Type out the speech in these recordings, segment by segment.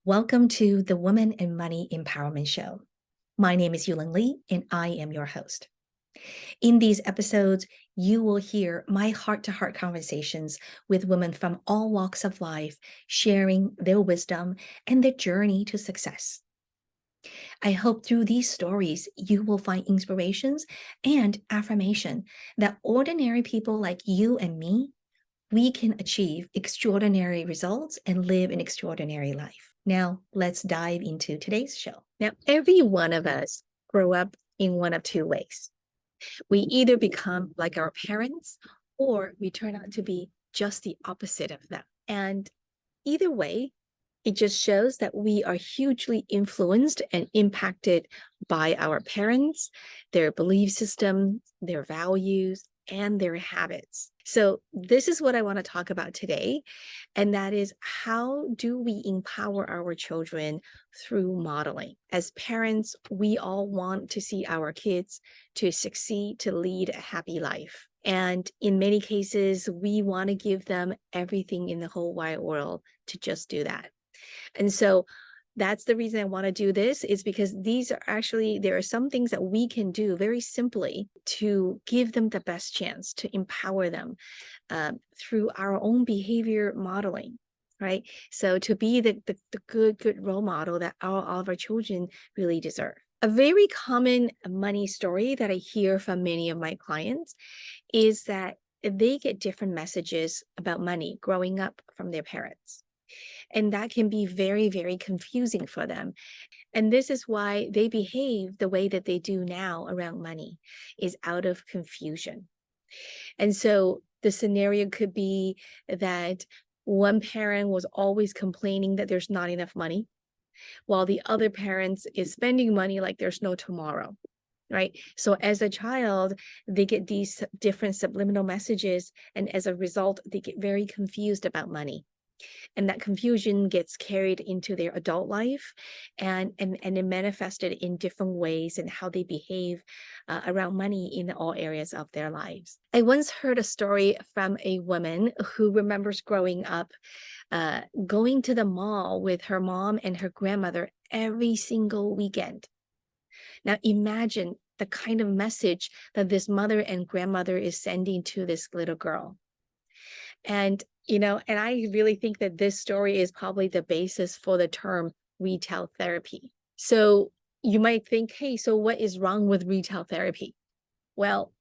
Welcome to the Women and Money Empowerment Show. My name is Yulin Lee, and I am your host. In these episodes, you will hear my heart-to-heart conversations with women from all walks of life, sharing their wisdom and their journey to success. I hope through these stories, you will find inspirations and affirmation that ordinary people like you and me, we can achieve extraordinary results and live an extraordinary life. Now, let's dive into today's show. Now, every one of us grow up in one of two ways. We either become like our parents or we turn out to be just the opposite of them. And either way, it just shows that we are hugely influenced and impacted by our parents, their belief system, their values, and their habits. So this is what I want to talk about today. And that is, how do we empower our children through modeling? As parents, we all want to see our kids to succeed, to lead a happy life. And in many cases, we want to give them everything in the whole wide world to just do that. And so that's the reason I want to do this, is because there are some things that we can do very simply to give them the best chance, to empower them through our own behavior modeling, right? So to be the good role model that all of our children really deserve. A very common money story that I hear from many of my clients is that they get different messages about money growing up from their parents. And that can be very, very confusing for them. And this is why they behave the way that they do now around money, is out of confusion. And so the scenario could be that one parent was always complaining that there's not enough money, while the other parent is spending money like there's no tomorrow. Right. So as a child, they get these different subliminal messages. And as a result, they get very confused about money. And that confusion gets carried into their adult life, and it manifested in different ways in how they behave around money in all areas of their lives. I once heard a story from a woman who remembers growing up, going to the mall with her mom and her grandmother every single weekend. Now imagine the kind of message that this mother and grandmother is sending to this little girl. And I really think that this story is probably the basis for the term retail therapy. So you might think, hey, so what is wrong with retail therapy? Well,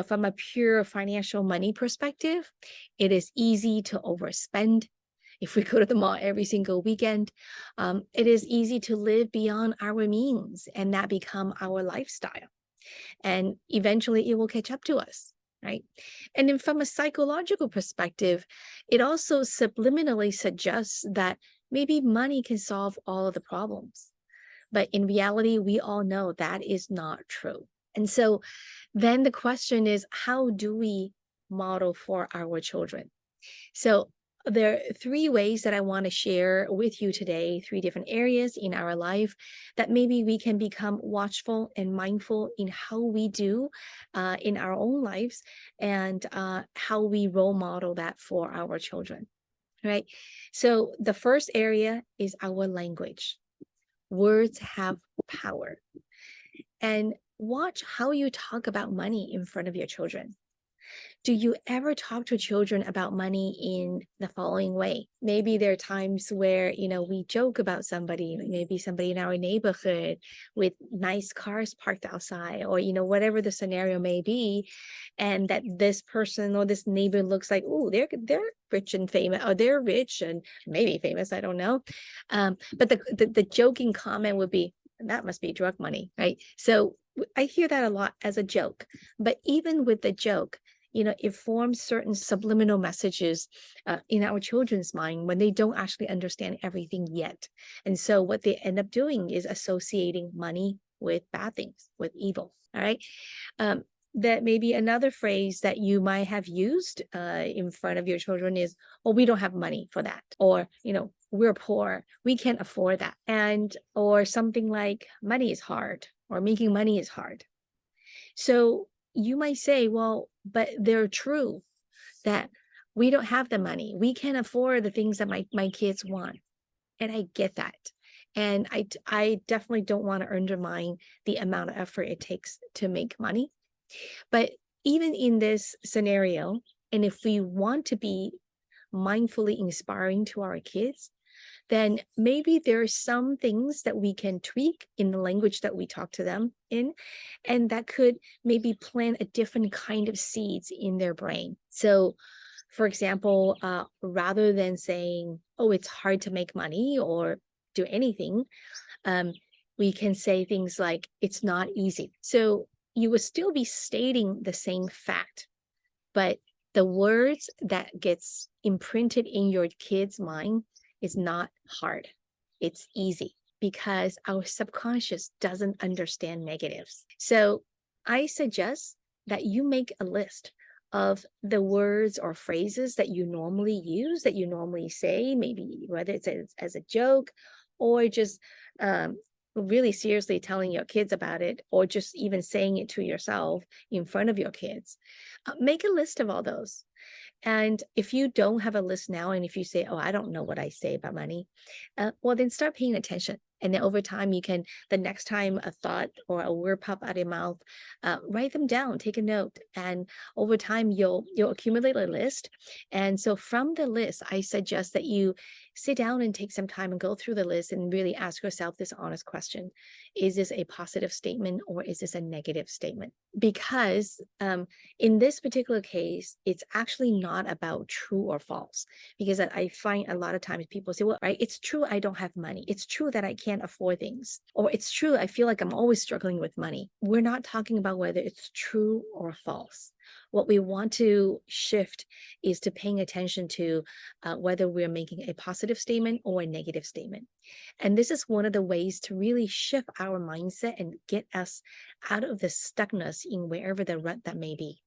from a pure financial money perspective, it is easy to overspend. If we go to the mall every single weekend, it is easy to live beyond our means and that become our lifestyle. And eventually it will catch up to us. Right. And then from a psychological perspective, it also subliminally suggests that maybe money can solve all of the problems. But in reality, we all know that is not true. And so then the question is, how do we model for our children? So there are three ways that I want to share with you today, three different areas in our life that maybe we can become watchful and mindful in how we do in our own lives, and how we role model that for our children, right? So the first area is our language. Words have power. And watch how you talk about money in front of your children. Do you ever talk to children about money in the following way? Maybe there are times where, we joke about somebody, maybe somebody in our neighborhood with nice cars parked outside, or, whatever the scenario may be. And that this person or this neighbor looks like, oh, they're rich and famous, or they're rich and maybe famous, I don't know. But the joking comment would be, that must be drug money, right? So I hear that a lot as a joke. But even with the joke, it forms certain subliminal messages in our children's mind when they don't actually understand everything yet. And so what they end up doing is associating money with bad things, with evil. All right. That may be another phrase that you might have used in front of your children is, well, we don't have money for that. Or, we're poor, we can't afford that. Or something like, money is hard, or making money is hard. So you might say, well, but they're true. that we don't have the money. We can't afford the things that my kids want. And I get that. And I definitely don't want to undermine the amount of effort it takes to make money. But even in this scenario, and if we want to be mindfully inspiring to our kids, then maybe there are some things that we can tweak in the language that we talk to them in, and that could maybe plant a different kind of seeds in their brain. So, for example, rather than saying, oh, it's hard to make money or do anything, we can say things like, it's not easy. So you will still be stating the same fact, but the words that gets imprinted in your kid's mind is not hard. It's easy because our subconscious doesn't understand negatives. So I suggest that you make a list of the words or phrases that you normally use, that you normally say, maybe whether it's as a joke or just really seriously telling your kids about it, or just even saying it to yourself in front of your kids. Make a list of all those. And if you don't have a list now, and if you say, oh, I don't know what I say about money, well, then start paying attention. And then over time, you can, the next time a thought or a word pop out of your mouth, write them down, take a note. And over time, you'll accumulate a list. And so from the list, I suggest that you sit down and take some time and go through the list and really ask yourself this honest question. Is this a positive statement or is this a negative statement? Because in this particular case, it's actually not about true or false. Because I find a lot of times people say, well, right, it's true I don't have money. It's true that I can't afford things. Or it's true I feel like I'm always struggling with money. We're not talking about whether it's true or false. What we want to shift is to paying attention to whether we're making a positive statement or a negative statement. And this is one of the ways to really shift our mindset and get us out of the stuckness in wherever the rut that may be.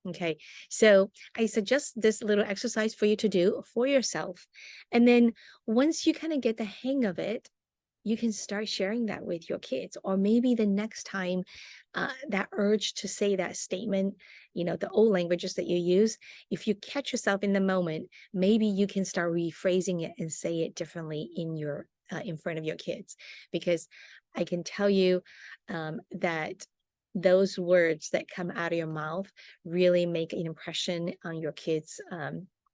Okay, so I suggest this little exercise for you to do for yourself. And then once you kind of get the hang of it, you can start sharing that with your kids. Or maybe the next time that urge to say that statement, the old languages that you use, if you catch yourself in the moment, maybe you can start rephrasing it and say it differently in front of your kids. Because I can tell you that those words that come out of your mouth really make an impression on your kids'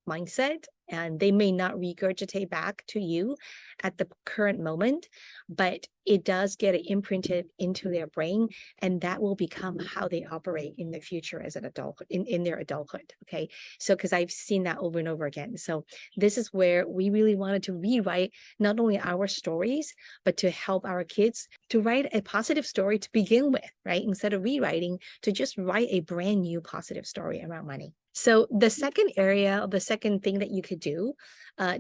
mindset, and they may not regurgitate back to you at the current moment, but it does get imprinted into their brain, and that will become how they operate in the future as an adult, in their adulthood. Okay, so because I've seen that over and over again. So this is where we really wanted to rewrite not only our stories, but to help our kids to write a positive story to begin with, right? Instead of rewriting, to just write a brand new positive story around money. So the second area, the second thing that you could do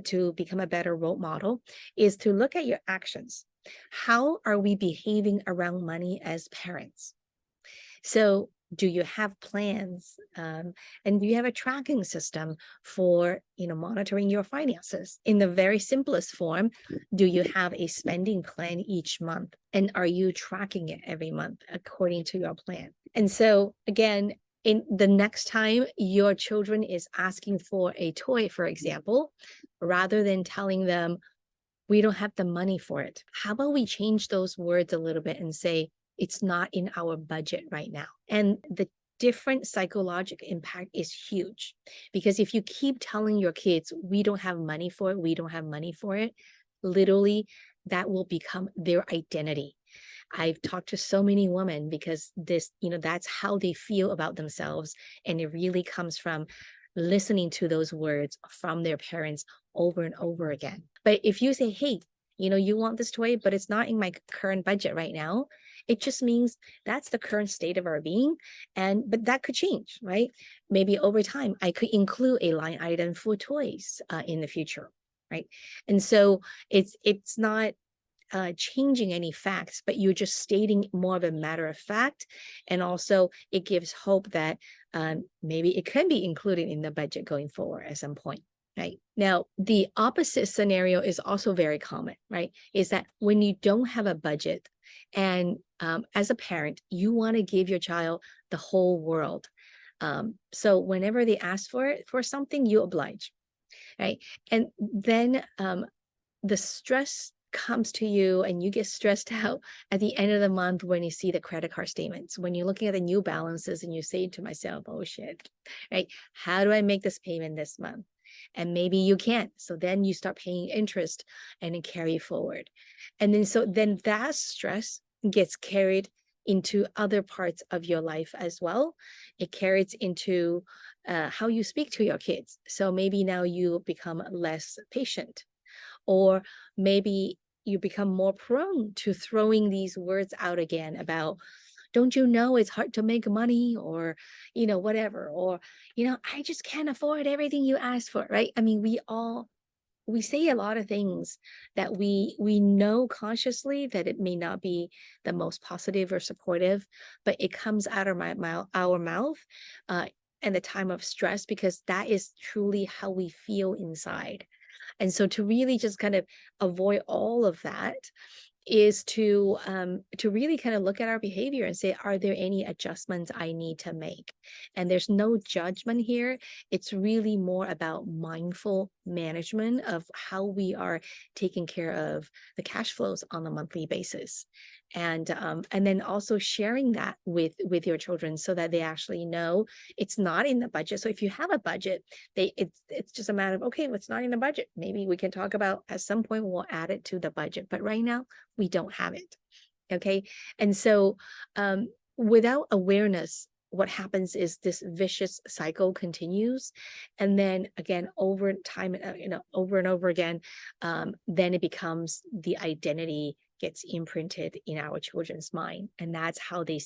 to become a better role model is to look at your actions. How are we behaving around money as parents? So do you have plans and do you have a tracking system for monitoring your finances? In the very simplest form, do you have a spending plan each month? And are you tracking it every month according to your plan? And so again, in the next time your children is asking for a toy, for example, rather than telling them, we don't have the money for it, how about we change those words a little bit and say, it's not in our budget right now? And the different psychological impact is huge, because if you keep telling your kids, we don't have money for it, we don't have money for it, literally that will become their identity. I've talked to so many women because that's how they feel about themselves. And it really comes from listening to those words from their parents over and over again. But if you say, hey, you want this toy, but it's not in my current budget right now, it just means that's the current state of our being. But that could change, right? Maybe over time, I could include a line item for toys in the future, right? And so it's not changing any facts, but you're just stating more of a matter of fact. And also it gives hope that maybe it can be included in the budget going forward at some point. Right. Now, the opposite scenario is also very common, right? Is that when you don't have a budget and as a parent, you want to give your child the whole world. So whenever they ask for something, you oblige, right? And then the stress comes to you and you get stressed out at the end of the month when you see the credit card statements, when you're looking at the new balances and you say to myself, oh shit, right? How do I make this payment this month? And maybe you can't. So then you start paying interest and then carry forward. And then that stress gets carried into other parts of your life as well. It carries into how you speak to your kids. So maybe now you become less patient, or maybe you become more prone to throwing these words out again about, don't you know it's hard to make money, or whatever, or I just can't afford everything you asked for, right? I mean, we say a lot of things that we know consciously that it may not be the most positive or supportive, but it comes out of our mouth in the time of stress, because that is truly how we feel inside. And so to really just kind of avoid all of that is to really kind of look at our behavior and say, are there any adjustments I need to make? And there's no judgment here. It's really more about mindful management of how we are taking care of the cash flows on a monthly basis. And then also sharing that with your children so that they actually know it's not in the budget. So if you have a budget, it's just a matter of, okay, what's not in the budget? Maybe we can talk about at some point we'll add it to the budget, but right now we don't have it. Okay. And so without awareness, what happens is this vicious cycle continues. And then again, over time, over and over again, then it becomes the identity gets imprinted in our children's mind. And that's how they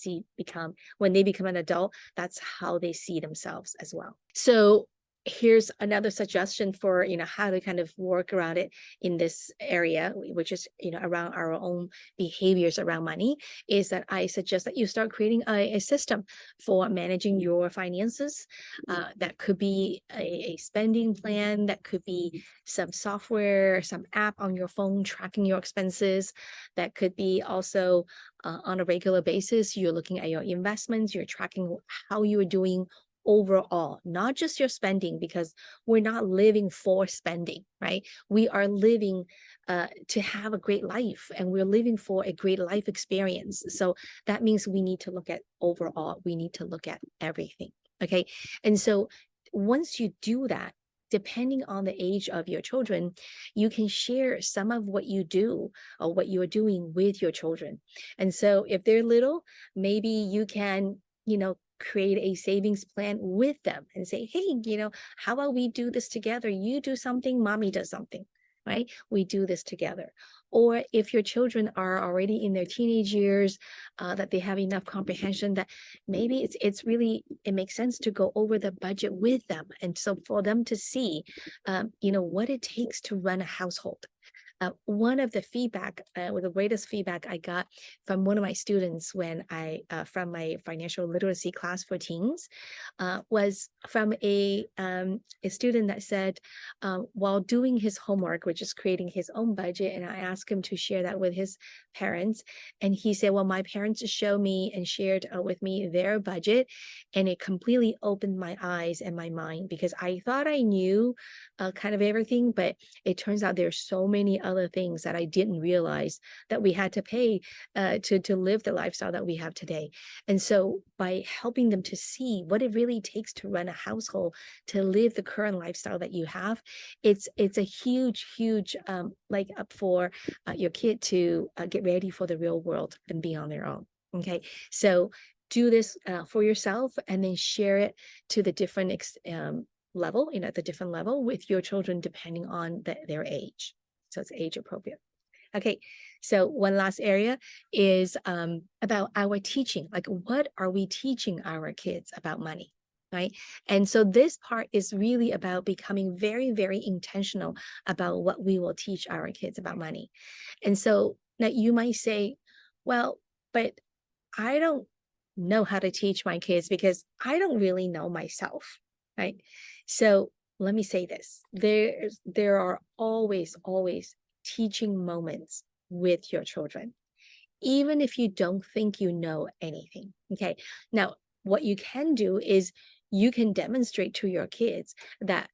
when they become an adult, that's how they see themselves as well. So here's another suggestion for how to kind of work around it in this area, which is around our own behaviors around money, is that I suggest that you start creating a system for managing your finances. That could be a spending plan, that could be some software, some app on your phone tracking your expenses, that could be also on a regular basis you're looking at your investments, you're tracking how you are doing overall, not just your spending, because we're not living for spending, right? We are living to have a great life, and we're living for a great life experience. So that means we need to look at overall, we need to look at everything. Okay. And so once you do that, depending on the age of your children, you can share some of what you do or what you're doing with your children. And so if they're little, maybe you can, create a savings plan with them and say, hey, how about we do this together? You do something, mommy does something, right? We do this together. Or if your children are already in their teenage years, that they have enough comprehension that maybe it makes sense to go over the budget with them. And so for them to see, what it takes to run a household. One of the the greatest feedback I got from one of my students when from my financial literacy class for teens, was from a student that said, while doing his homework, which is creating his own budget, and I asked him to share that with his parents, and he said, well, my parents showed me and shared with me their budget, and it completely opened my eyes and my mind, because I thought I knew kind of everything, but it turns out there's so many other things that I didn't realize that we had to pay to live the lifestyle that we have today. And so by helping them to see what it really takes to run a household, to live the current lifestyle that you have, it's a huge leg up for your kid to get ready for the real world and be on their own. Okay, so do this for yourself, and then share it to the different level, at the different level with your children, depending on their age. So it's age appropriate. Okay, so one last area is about our teaching. Like, what are we teaching our kids about money, right? And so this part is really about becoming very, very intentional about what we will teach our kids about money. And so now you might say, well, but I don't know how to teach my kids because I don't really know myself, right? So let me say this. There are always teaching moments with your children, even if you don't think you know anything. Okay. Now, what you can do is you can demonstrate to your kids that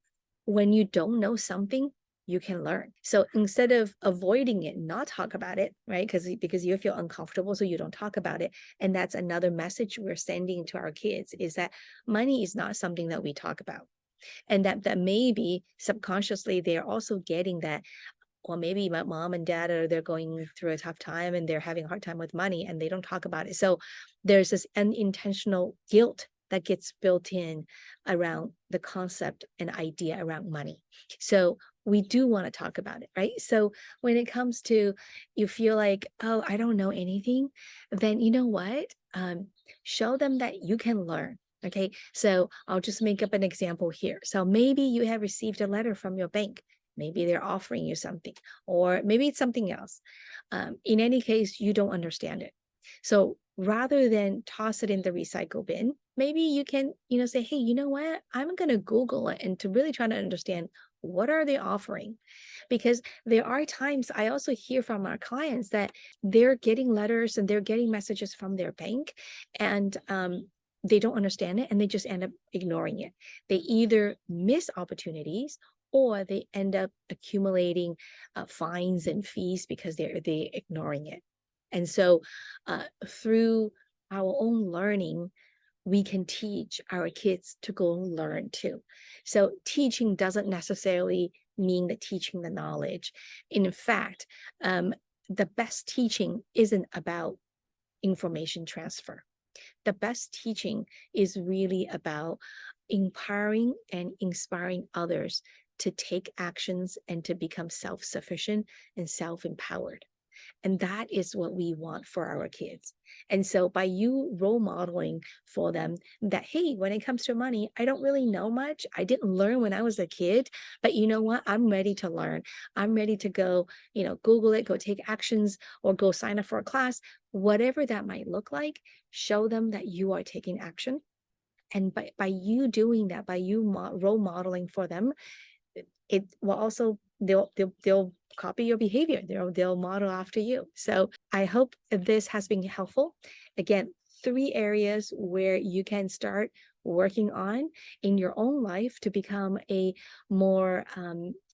when you don't know something, you can learn. So instead of avoiding it, not talk about it, right? Because you feel uncomfortable, so you don't talk about it. And that's another message we're sending to our kids, is that money is not something that we talk about. And that maybe subconsciously they're also getting that, or maybe my mom and dad they're going through a tough time and they're having a hard time with money and they don't talk about it. So there's this unintentional guilt that gets built in around the concept and idea around money. So we do want to talk about it, right? So when it comes to, you feel like, oh, I don't know anything, then you know what? Show them that you can learn. Okay, so I'll just make up an example here. So maybe you have received a letter from your bank. Maybe they're offering you something, or maybe it's something else. In any case, you don't understand it. So rather than toss it in the recycle bin, maybe you can, say, hey, you know what? I'm going to Google it and to really try to understand what are they offering? Because there are times I also hear from our clients that they're getting letters and they're getting messages from their bank, and they don't understand it and they just end up ignoring it. They either miss opportunities or they end up accumulating fines and fees because they're ignoring it. And so through our own learning, we can teach our kids to go learn too. So teaching doesn't necessarily mean that teaching the knowledge. In fact, the best teaching isn't about information transfer. The best teaching is really about empowering and inspiring others to take actions and to become self-sufficient and self-empowered. And that is what we want for our kids. And so by you role modeling for them that, hey, when it comes to money, I don't really know much. I didn't learn when I was a kid, but you know what? I'm ready to learn. I'm ready to go, Google it, go take actions, or go sign up for a class, whatever that might look like. Show them that you are taking action. And by you doing that, by you role modeling for them, it will also, they'll copy your behavior. They'll model after you. So I hope this has been helpful. Again, 3 areas where you can start working on in your own life to become a more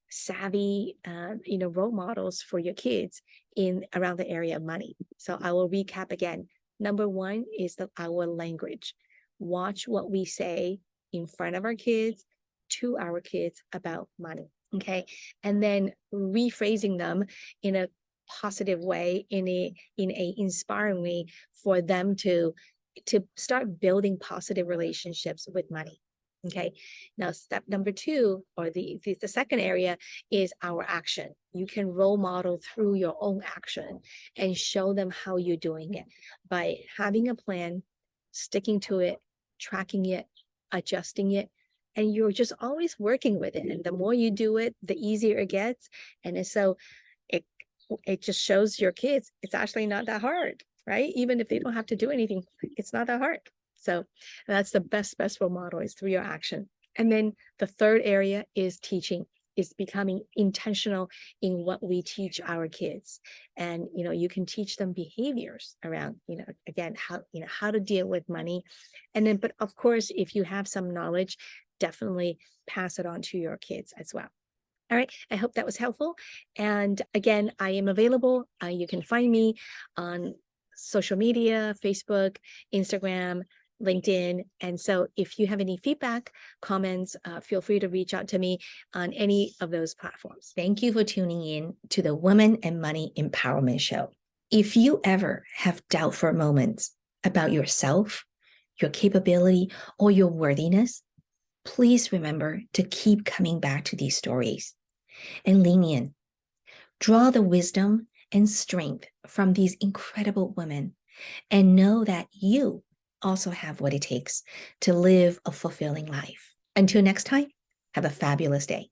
savvy, role models for your kids in around the area of money. So I will recap again. Number 1 is our language. Watch what we say in front of our kids, to our kids about money. Okay. And then rephrasing them in a positive way, in a inspiring way, for them to start building positive relationships with money. Okay. Now, step number 2, or the second area, is our action. You can role model through your own action and show them how you're doing it by having a plan, sticking to it, tracking it, adjusting it, and you're just always working with it. And the more you do it, the easier it gets. And so it just shows your kids it's actually not that hard, right? Even if they don't have to do anything, it's not that hard. So that's the best role model, is through your action. And then the third area is teaching, is becoming intentional in what we teach our kids. And, you can teach them behaviors around, again, how to deal with money. And then, but of course, if you have some knowledge, definitely pass it on to your kids as well. All right. I hope that was helpful. And again, I am available. You can find me on social media, Facebook, Instagram, LinkedIn. And so if you have any feedback, comments, feel free to reach out to me on any of those platforms. Thank you for tuning in to the Women and Money Empowerment Show. If you ever have doubtful moments about yourself, your capability, or your worthiness, please remember to keep coming back to these stories and lean in. Draw the wisdom and strength from these incredible women, and know that you also have what it takes to live a fulfilling life. Until next time, have a fabulous day.